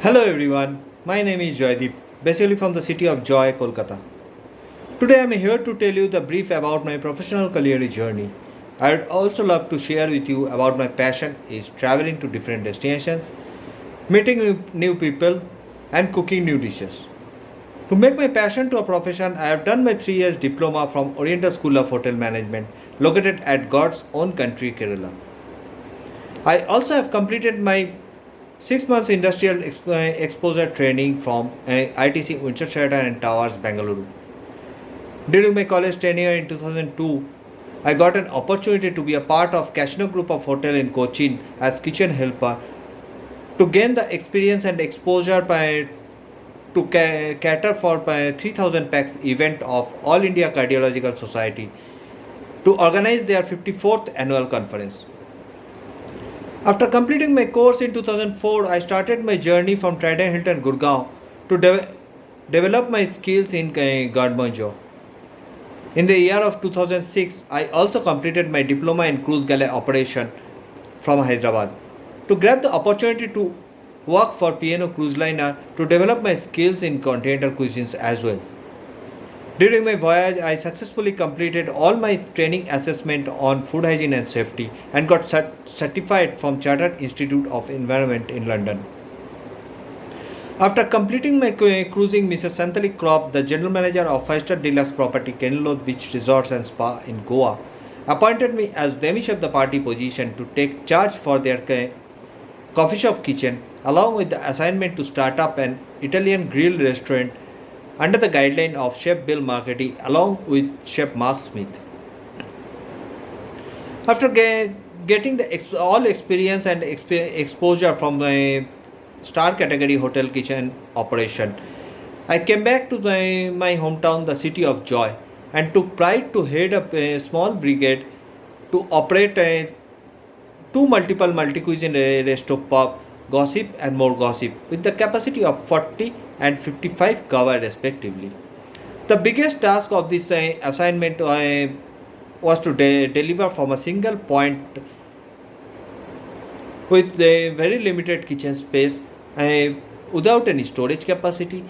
Hello everyone, my name is Joydeep, basically from the city of Joy, Kolkata. Today I am here to tell you the brief about my professional career journey. I would also love to share with you about my passion is traveling to different destinations, meeting new people and cooking new dishes. To make my passion to a profession, I have done my 3 years diploma from Oriental School of Hotel Management located at God's own country Kerala. I also have completed my 6 months industrial exposure training from ITC Winchester and Towers, Bangalore. During my college tenure in 2002, I got an opportunity to be a part of Casino Group of Hotel in Cochin as kitchen helper to gain the experience and exposure to cater for 3000 pax event of All India Cardiological Society to organize their 54th annual conference. After completing my course in 2004, I started my journey from Trident Hilton Gurgaon to develop my skills in Garmonjo. In the year of 2006, I also completed my diploma in cruise galley operation from Hyderabad to grab the opportunity to work for P&O Cruise Liner to develop my skills in continental cuisines as well. During my voyage, I successfully completed all my training assessment on food hygiene and safety and got certified from Chartered Institute of Environment in London. After completing my cruising, Mrs. Santali Krop, the general manager of 5-star deluxe property Kenilworth Beach Resorts and Spa in Goa, appointed me as Demi of the party position to take charge for their coffee shop kitchen, along with the assignment to start up an Italian grill restaurant under the guideline of Chef Bill Marchetti along with Chef Mark Smith. After getting the all experience and exposure from my star category hotel kitchen operation, I came back to my hometown, the city of Joy, and took pride to head up a small brigade to operate two multiple multi-cuisine resto pub, gossip and more gossip, with the capacity of 40 and 55 cover respectively. The biggest task of this assignment was to deliver from a single point with a very limited kitchen space, uh, without any storage capacity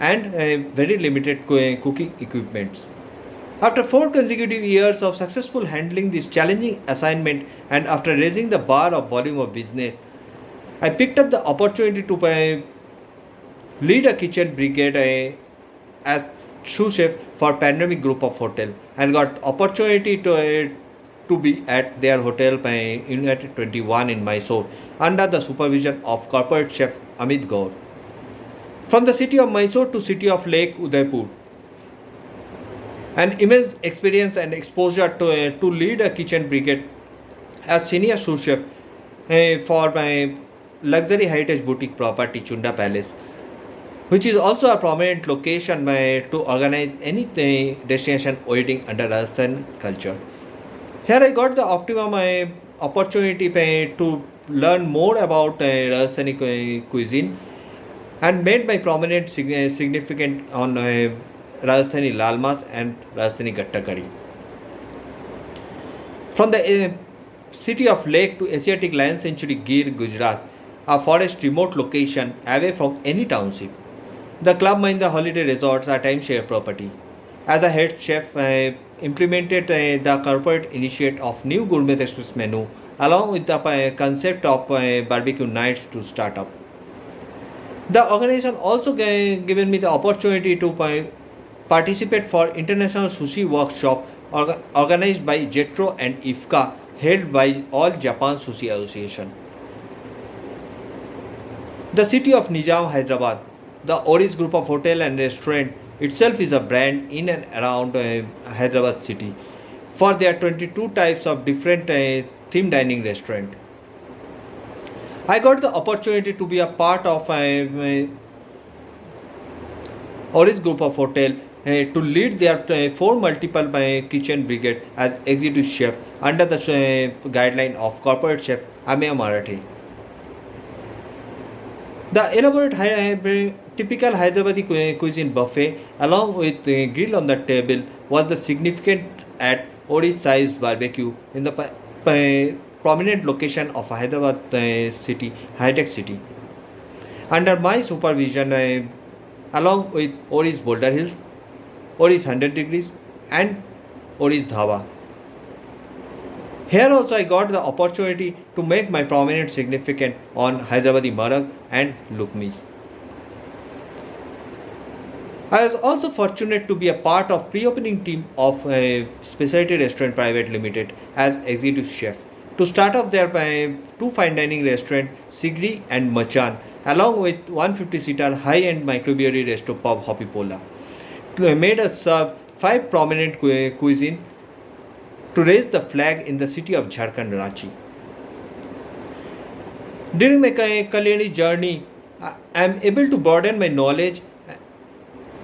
and very limited cooking equipments. After 4 consecutive years of successful handling this challenging assignment and after raising the bar of volume of business, I picked up the opportunity to lead a kitchen brigade as sous chef for Pandemic Group of Hotel and got opportunity to be at their hotel by United 21 in Mysore under the supervision of corporate chef Amit Gaur. From the city of Mysore to city of Lake Udaipur, an immense experience and exposure to lead a kitchen brigade as senior sous chef for my luxury heritage boutique property Chunda Palace, which is also a prominent location to organize any destination wedding under Rajasthan culture. Here I got the optimum opportunity to learn more about Rajasthani cuisine and made my prominent significant on Rajasthani Lalmas and Rajasthani Gatta Curry. From the city of Lake to Asiatic Lion Sanctuary Gir, Gujarat, a forest remote location away from any township. The Club Mahindra Holiday Resorts are timeshare property. As a head chef, I implemented the corporate initiative of new gourmet express menu along with the concept of barbecue nights to start up. The organization also given me the opportunity to participate for international sushi workshop organized by JETRO and IFCA held by All Japan Sushi Association. The city of Nizam, Hyderabad, the Oris Group of Hotel and Restaurant itself is a brand in and around Hyderabad city for their 22 types of different theme dining restaurant. I got the opportunity to be a part of Oris Group of Hotel to lead their four multiple kitchen brigade as executive chef under the guideline of corporate chef Amya Marathi. The elaborate typical Hyderabadi cuisine buffet, along with the grill on the table, was the significant at Odis Sai's barbecue in the prominent location of Hyderabad city, high-tech city. under my supervision, along with Ori's Boulder Hills, Ori's 100 Degrees, and Ori's Dhaba. Here also I got the opportunity to make my prominent significant on Hyderabadi Marag and Lukmis. I was also fortunate to be a part of pre-opening team of Specialty Restaurant Private Limited as executive chef to start off their two fine dining restaurant Sigri and Machan along with 150-seater high-end microbrewery resto pub Hoppy Pola. Made us serve five prominent cuisine to raise the flag in the city of Jharkhand, Ranchi. During my culinary journey, I am able to broaden my knowledge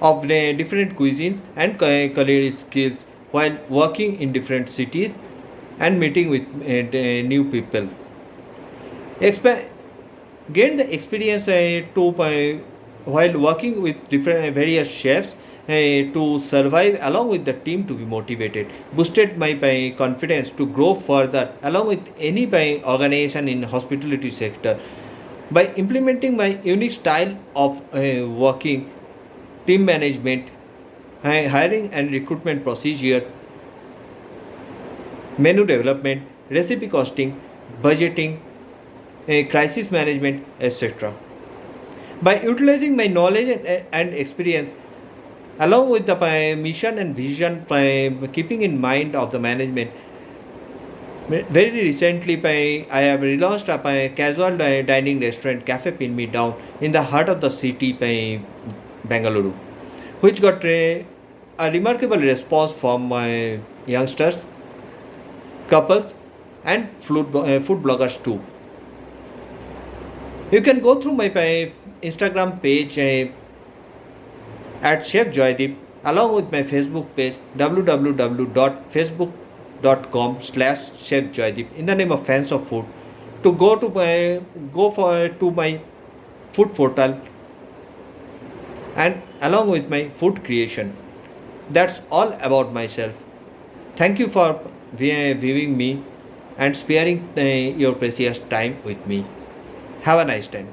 of the different cuisines and culinary skills while working in different cities and meeting with new people. Expa- Gained the experience while working with different various chefs to survive along with the team to be motivated boosted my confidence to grow further along with any organization in hospitality sector by implementing my unique style of working team management, hiring and recruitment procedure, menu development, recipe costing, budgeting, crisis management, etc. By utilizing my knowledge and experience along with the mission and vision, keeping in mind of the management, very recently I have relaunched a casual dining restaurant Cafe Pin Me Down in the heart of the city, Bengaluru, which got a remarkable response from my youngsters, couples, and food bloggers too. You can go through my Instagram page at Chef Joydeep along with my Facebook page www.facebook.com/Chef Joydeep in the name of fans of food to go for to my food portal and along with my food creation. That's all about myself. Thank you for viewing me and sparing your precious time with me. Have a nice time.